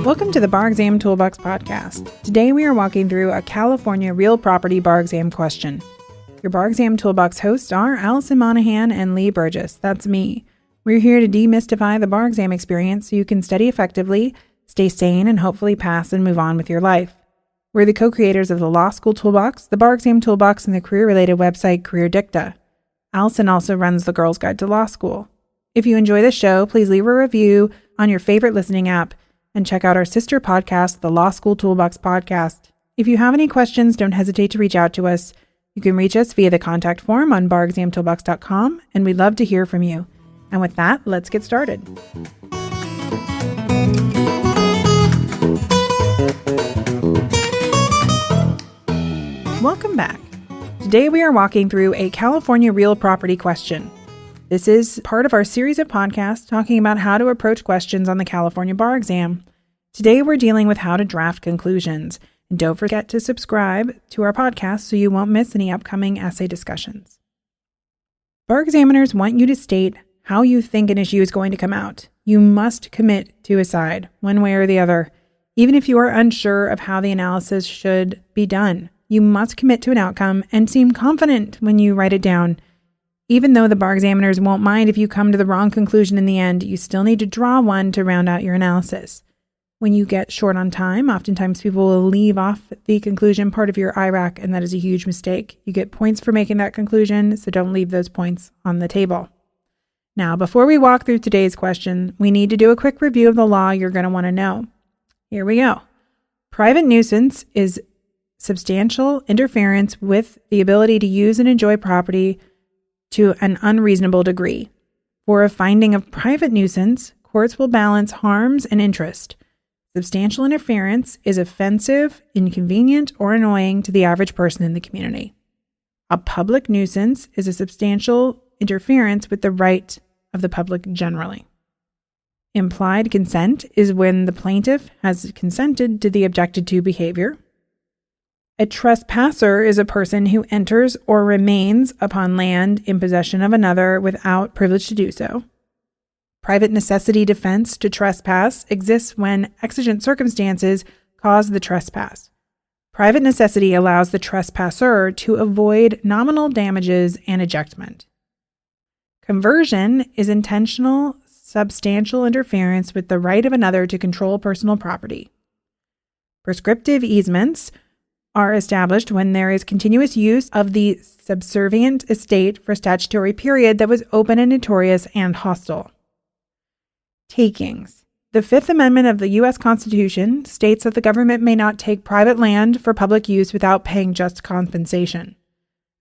Welcome to the Bar Exam Toolbox podcast. Today we are walking through a California real property bar exam question. Your Bar Exam Toolbox hosts are Alison Monahan and Lee Burgess. That's me. We're here to demystify the bar exam experience so you can study effectively, stay sane, and hopefully pass and move on with your life. We're the co-creators of the Law School Toolbox, the Bar Exam Toolbox, and the career-related website Career Dicta. Alison also runs the Girls Guide to Law School. If you enjoy the show, please leave a review on your favorite listening app and check out our sister podcast, the Law School Toolbox podcast. If you have any questions, don't hesitate to reach out to us. You can reach us via the contact form on barexamtoolbox.com, and we'd love to hear from you. And with that, let's get started. Welcome back. Today we are walking through a California real property question. This is part of our series of podcasts talking about how to approach questions on the California bar exam. Today we're dealing with how to draft conclusions. And don't forget to subscribe to our podcast so you won't miss any upcoming essay discussions. Bar examiners want you to state how you think an issue is going to come out. You must commit to a side, one way or the other. Even if you are unsure of how the analysis should be done, you must commit to an outcome and seem confident when you write it down. Even though the bar examiners won't mind if you come to the wrong conclusion in the end, you still need to draw one to round out your analysis. When you get short on time, oftentimes people will leave off the conclusion part of your IRAC, and that is a huge mistake. You get points for making that conclusion, so don't leave those points on the table. Now, before we walk through today's question, we need to do a quick review of the law you're going to want to know. Here we go. Private nuisance is substantial interference with the ability to use and enjoy property to an unreasonable degree. For a finding of private nuisance, courts will balance harms and interest. Substantial interference is offensive, inconvenient, or annoying to the average person in the community. A public nuisance is a substantial interference with the right of the public generally. Implied consent is when the plaintiff has consented to the objected to behavior. A trespasser is a person who enters or remains upon land in possession of another without privilege to do so. Private necessity defense to trespass exists when exigent circumstances cause the trespass. Private necessity allows the trespasser to avoid nominal damages and ejectment. Conversion is intentional, substantial interference with the right of another to control personal property. Prescriptive easements are established when there is continuous use of the subservient estate for a statutory period that was open and notorious and hostile. Takings. The Fifth Amendment of the U.S. Constitution states that the government may not take private land for public use without paying just compensation.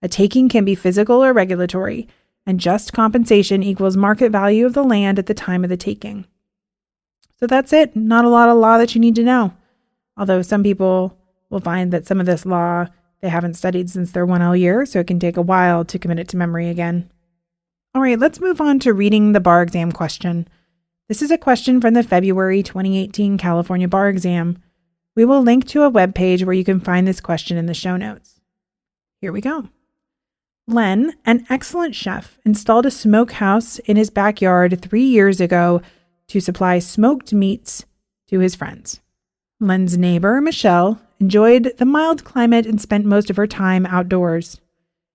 A taking can be physical or regulatory, and just compensation equals market value of the land at the time of the taking. So that's it. Not a lot of law that you need to know. Although some people will find that some of this law they haven't studied since their 1L year, so it can take a while to commit it to memory again. All right, let's move on to reading the bar exam question. This is a question from the February 2018 California bar exam. We will link to a web page where you can find this question in the show notes. Here we go. Len, an excellent chef, installed a smokehouse in his backyard 3 years ago to supply smoked meats to his friends. Len's neighbor, Michelle, enjoyed the mild climate and spent most of her time outdoors.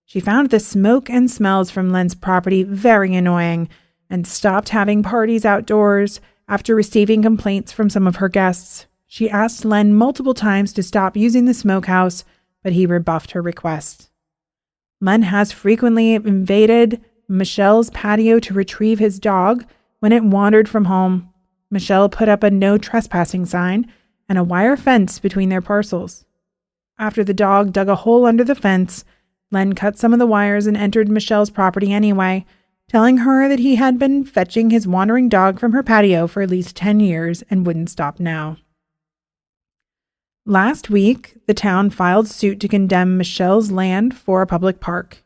She found the smoke and smells from Len's property very annoying and stopped having parties outdoors after receiving complaints from some of her guests. She asked Len multiple times to stop using the smokehouse, but he rebuffed her request. Len has frequently invaded Michelle's patio to retrieve his dog when it wandered from home. Michelle put up a no trespassing sign and a wire fence between their parcels. After the dog dug a hole under the fence, Len cut some of the wires and entered Michelle's property anyway, telling her that he had been fetching his wandering dog from her patio for at least 10 years and wouldn't stop now. Last week, the town filed suit to condemn Michelle's land for a public park.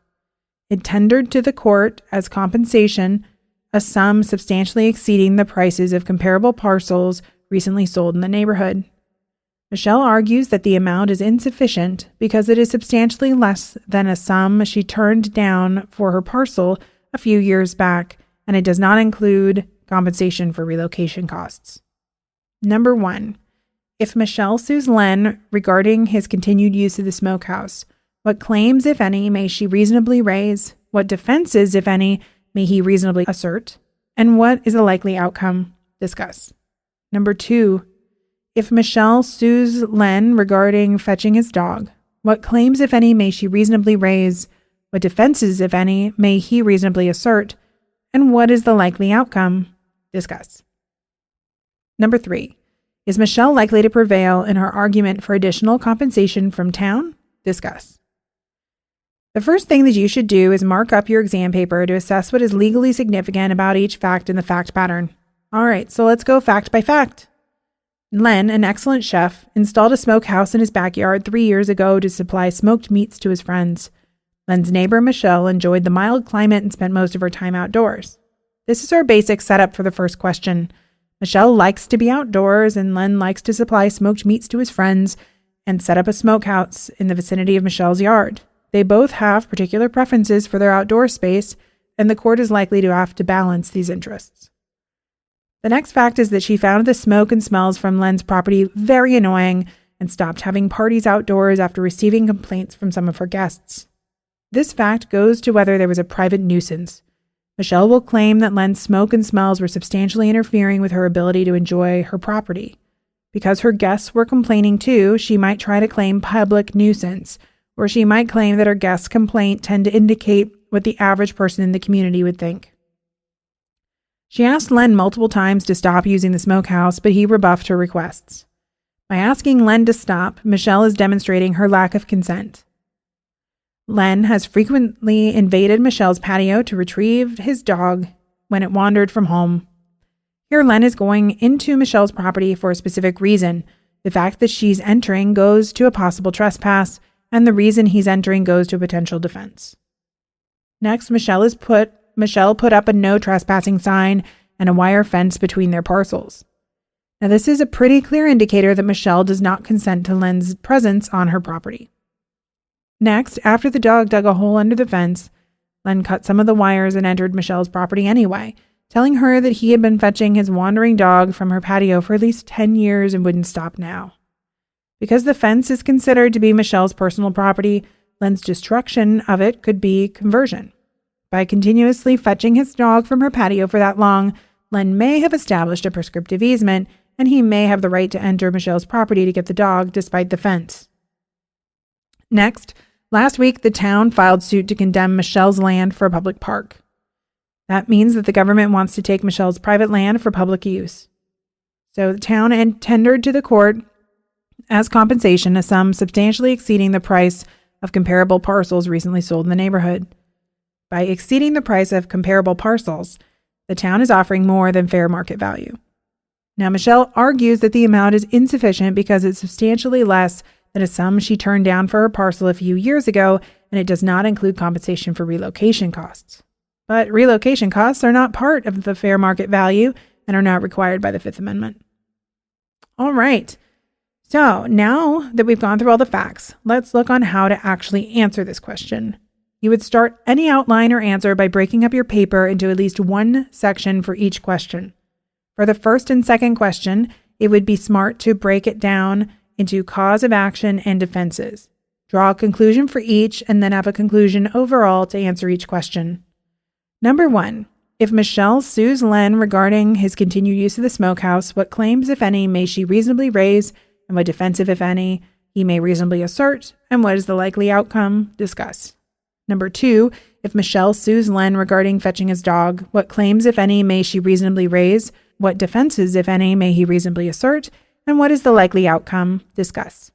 It tendered to the court as compensation a sum substantially exceeding the prices of comparable parcels recently sold in the neighborhood. Michelle argues that the amount is insufficient because it is substantially less than a sum she turned down for her parcel a few years back, and it does not include compensation for relocation costs. Number 1. If Michelle sues Len regarding his continued use of the smokehouse, what claims, if any, may she reasonably raise? What defenses, if any, may he reasonably assert? And what is a likely outcome? Discuss. Number 2. If Michelle sues Len regarding fetching his dog, what claims, if any, may she reasonably raise? What defenses, if any, may he reasonably assert? And what is the likely outcome? Discuss. Number 3. Is Michelle likely to prevail in her argument for additional compensation from town? Discuss. The first thing that you should do is mark up your exam paper to assess what is legally significant about each fact in the fact pattern. All right, so let's go fact by fact. Len, an excellent chef, installed a smokehouse in his backyard 3 years ago to supply smoked meats to his friends. Len's neighbor, Michelle, enjoyed the mild climate and spent most of her time outdoors. This is our basic setup for the first question. Michelle likes to be outdoors, and Len likes to supply smoked meats to his friends and set up a smokehouse in the vicinity of Michelle's yard. They both have particular preferences for their outdoor space, and the court is likely to have to balance these interests. The next fact is that she found the smoke and smells from Len's property very annoying and stopped having parties outdoors after receiving complaints from some of her guests. This fact goes to whether there was a private nuisance. Michelle will claim that Len's smoke and smells were substantially interfering with her ability to enjoy her property. Because her guests were complaining too, she might try to claim public nuisance, or she might claim that her guests' complaint tend to indicate what the average person in the community would think. She asked Len multiple times to stop using the smokehouse, but he rebuffed her requests. By asking Len to stop, Michelle is demonstrating her lack of consent. Len has frequently invaded Michelle's patio to retrieve his dog when it wandered from home. Here, Len is going into Michelle's property for a specific reason. The fact that she's entering goes to a possible trespass, and the reason he's entering goes to a potential defense. Next, Michelle put up a no trespassing sign and a wire fence between their parcels. Now, this is a pretty clear indicator that Michelle does not consent to Len's presence on her property. Next, after the dog dug a hole under the fence, Len cut some of the wires and entered Michelle's property anyway, telling her that he had been fetching his wandering dog from her patio for at least 10 years and wouldn't stop now. Because the fence is considered to be Michelle's personal property, Len's destruction of it could be conversion. By continuously fetching his dog from her patio for that long, Len may have established a prescriptive easement, and he may have the right to enter Michelle's property to get the dog despite the fence. Next, last week, the town filed suit to condemn Michelle's land for a public park. That means that the government wants to take Michelle's private land for public use. So the town tendered to the court as compensation a sum substantially exceeding the price of comparable parcels recently sold in the neighborhood. By exceeding the price of comparable parcels, the town is offering more than fair market value. Now, Michelle argues that the amount is insufficient because it's substantially less than a sum she turned down for her parcel a few years ago, and it does not include compensation for relocation costs. But relocation costs are not part of the fair market value and are not required by the Fifth Amendment. All right. So now that we've gone through all the facts, let's look on how to actually answer this question. You would start any outline or answer by breaking up your paper into at least one section for each question. For the first and second question, it would be smart to break it down into cause of action and defenses. Draw a conclusion for each and then have a conclusion overall to answer each question. Number 1. If Michelle sues Len regarding his continued use of the smokehouse, what claims, if any, may she reasonably raise, and what defensive, if any, he may reasonably assert, and what is the likely outcome? Discuss. Number 2. If Michelle sues Len regarding fetching his dog, what claims, if any, may she reasonably raise, what defenses, if any, may he reasonably assert, and what is the likely outcome? Discuss.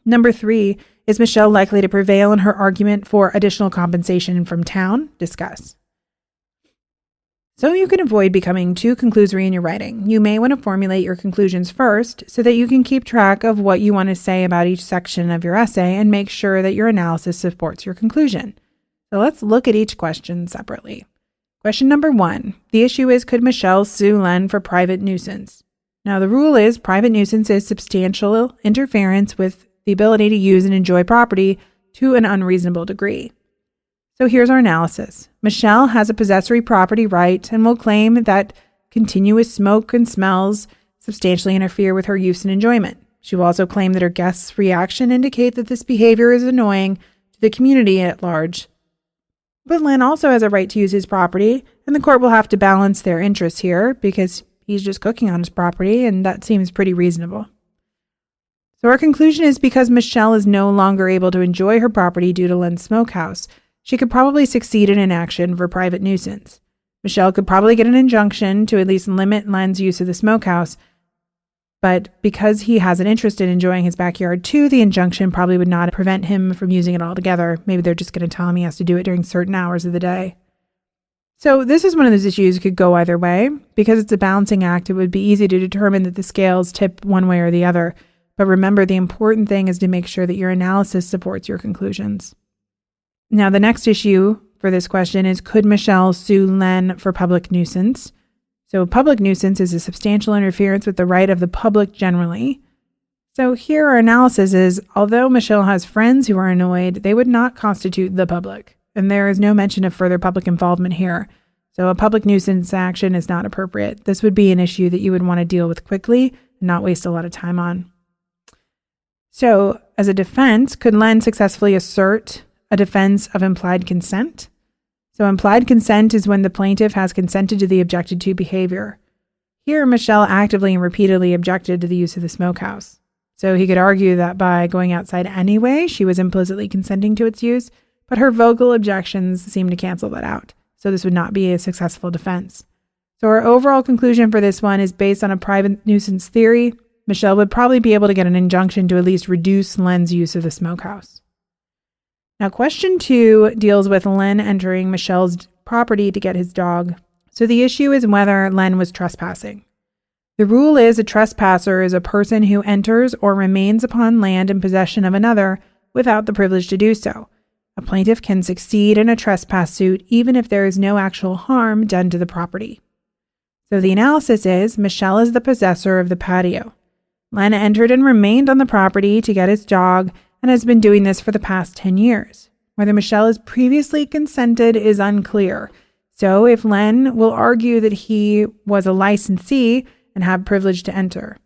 Number 3. Is Michelle likely to prevail in her argument for additional compensation from town? Discuss. So you can avoid becoming too conclusory in your writing. You may want to formulate your conclusions first so that you can keep track of what you want to say about each section of your essay and make sure that your analysis supports your conclusion. So let's look at each question separately. Question number 1. The issue is, could Michelle sue Len for private nuisance? Now, the rule is private nuisance is substantial interference with the ability to use and enjoy property to an unreasonable degree. So here's our analysis. Michelle has a possessory property right and will claim that continuous smoke and smells substantially interfere with her use and enjoyment. She will also claim that her guests' reaction indicate that this behavior is annoying to the community at large. But Len also has a right to use his property, and the court will have to balance their interests here because he's just cooking on his property, and that seems pretty reasonable. So our conclusion is because Michelle is no longer able to enjoy her property due to Len's smokehouse, she could probably succeed in an action for private nuisance. Michelle could probably get an injunction to at least limit Len's use of the smokehouse, but because he has an interest in enjoying his backyard too, the injunction probably would not prevent him from using it altogether. Maybe they're just going to tell him he has to do it during certain hours of the day. So this is one of those issues that could go either way. Because it's a balancing act, it would be easy to determine that the scales tip one way or the other. But remember, the important thing is to make sure that your analysis supports your conclusions. Now, the next issue for this question is, could Michelle sue Len for public nuisance? So public nuisance is a substantial interference with the right of the public generally. So here our analysis is, although Michelle has friends who are annoyed, they would not constitute the public. And there is no mention of further public involvement here. So a public nuisance action is not appropriate. This would be an issue that you would want to deal with quickly and not waste a lot of time on. So as a defense, could Len successfully assert a defense of implied consent? So implied consent is when the plaintiff has consented to the objected to behavior. Here, Michelle actively and repeatedly objected to the use of the smokehouse. So he could argue that by going outside anyway, she was implicitly consenting to its use, but her vocal objections seem to cancel that out. So this would not be a successful defense. So our overall conclusion for this one is based on a private nuisance theory. Michelle would probably be able to get an injunction to at least reduce Len's use of the smokehouse. Now, question 2 deals with Len entering Michelle's property to get his dog. So the issue is whether Len was trespassing. The rule is a trespasser is a person who enters or remains upon land in possession of another without the privilege to do so. A plaintiff can succeed in a trespass suit even if there is no actual harm done to the property. So the analysis is, Michelle is the possessor of the patio. Len entered and remained on the property to get his dog and has been doing this for the past 10 years. Whether Michelle has previously consented is unclear. So if Len will argue that he was a licensee and had privilege to enter.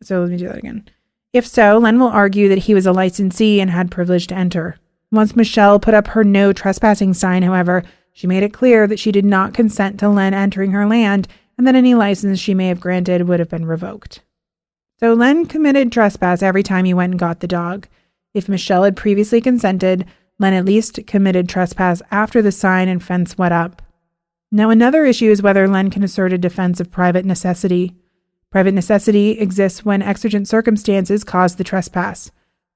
So let me do that again. If so, Len will argue that he was a licensee and had privilege to enter. Once Michelle put up her no trespassing sign, however, she made it clear that she did not consent to Len entering her land and that any license she may have granted would have been revoked. So Len committed trespass every time he went and got the dog. If Michelle had previously consented, Len at least committed trespass after the sign and fence went up. Now another issue is whether Len can assert a defense of private necessity. Private necessity exists when exigent circumstances cause the trespass.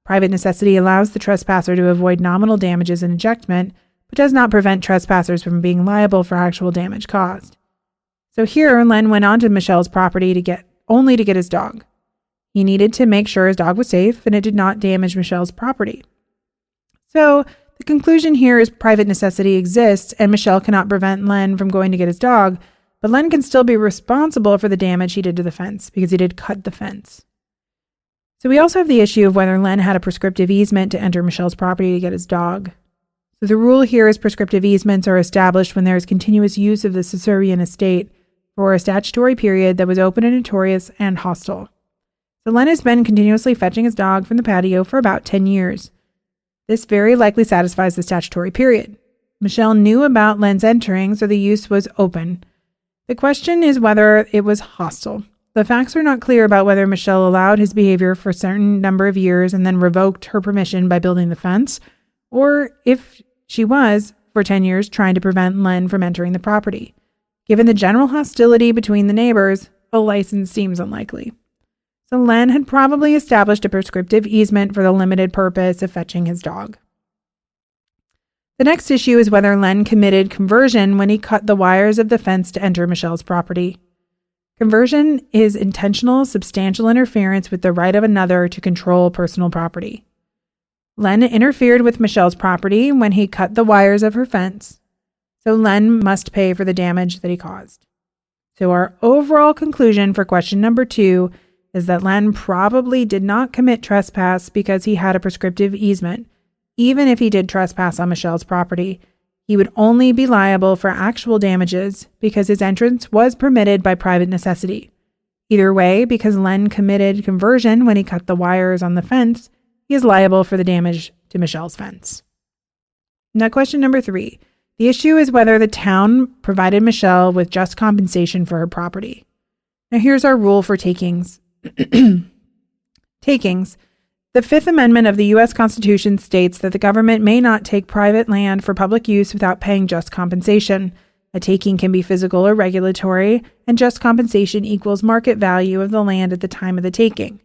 Private necessity allows the trespasser to avoid nominal damages and ejectment, but does not prevent trespassers from being liable for actual damage caused. So here, Len went onto Michelle's property only to get his dog. He needed to make sure his dog was safe and it did not damage Michelle's property. So the conclusion here is private necessity exists and Michelle cannot prevent Len from going to get his dog, but Len can still be responsible for the damage he did to the fence because he did cut the fence. So we also have the issue of whether Len had a prescriptive easement to enter Michelle's property to get his dog. So the rule here is prescriptive easements are established when there is continuous use of the Caesarean estate for a statutory period that was open and notorious and hostile. So Len has been continuously fetching his dog from the patio for about 10 years. This very likely satisfies the statutory period. Michelle knew about Len's entering, so the use was open. The question is whether it was hostile. The facts are not clear about whether Michelle allowed his behavior for a certain number of years and then revoked her permission by building the fence, or if she was, for 10 years, trying to prevent Len from entering the property. Given the general hostility between the neighbors, a license seems unlikely. So Len had probably established a prescriptive easement for the limited purpose of fetching his dog. The next issue is whether Len committed conversion when he cut the wires of the fence to enter Michelle's property. Conversion is intentional, substantial interference with the right of another to control personal property. Len interfered with Michelle's property when he cut the wires of her fence, so Len must pay for the damage that he caused. So our overall conclusion for question number 2 is that Len probably did not commit trespass because he had a prescriptive easement. Even if he did trespass on Michelle's property, he would only be liable for actual damages because his entrance was permitted by private necessity. Either way, because Len committed conversion when he cut the wires on the fence, he is liable for the damage to Michelle's fence. Now, question number 3. The issue is whether the town provided Michelle with just compensation for her property. Now, here's our rule for takings. Takings. The Fifth Amendment of the U.S. Constitution states that the government may not take private land for public use without paying just compensation. A taking can be physical or regulatory, and just compensation equals market value of the land at the time of the taking.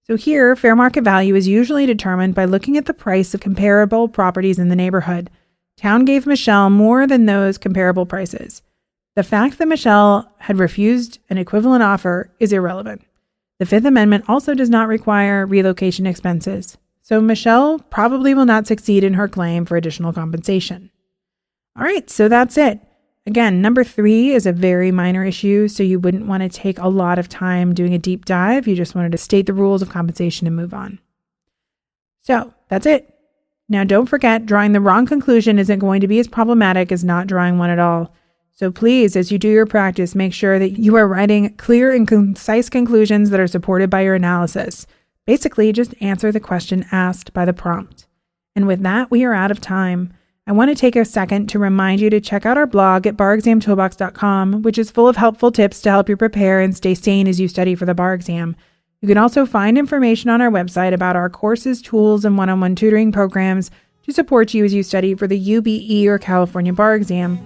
So here, fair market value is usually determined by looking at the price of comparable properties in the neighborhood. Town gave Michelle more than those comparable prices. The fact that Michelle had refused an equivalent offer is irrelevant. The Fifth Amendment also does not require relocation expenses, so Michelle probably will not succeed in her claim for additional compensation. All right, so that's it. Again, number 3 is a very minor issue, so you wouldn't want to take a lot of time doing a deep dive. You just wanted to state the rules of compensation and move on. So that's it. Now, don't forget, drawing the wrong conclusion isn't going to be as problematic as not drawing one at all. So please, as you do your practice, make sure that you are writing clear and concise conclusions that are supported by your analysis. Basically, just answer the question asked by the prompt. And with that, we are out of time. I want to take a second to remind you to check out our blog at barexamtoolbox.com, which is full of helpful tips to help you prepare and stay sane as you study for the bar exam. You can also find information on our website about our courses, tools, and one-on-one tutoring programs to support you as you study for the UBE or California bar exam.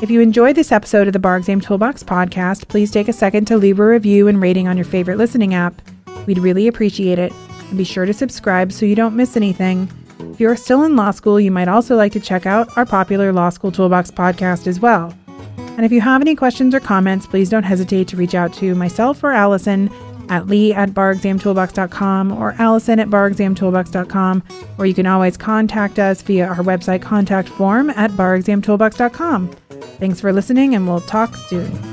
If you enjoyed this episode of the Bar Exam Toolbox podcast, please take a second to leave a review and rating on your favorite listening app. We'd really appreciate it. And be sure to subscribe so you don't miss anything. If you're still in law school, you might also like to check out our popular Law School Toolbox podcast as well. And if you have any questions or comments, please don't hesitate to reach out to myself or Allison at lee@barexamtoolbox.com or allison@barexamtoolbox.com, or you can always contact us via our website contact form at barexamtoolbox.com. Thanks for listening, and we'll talk soon.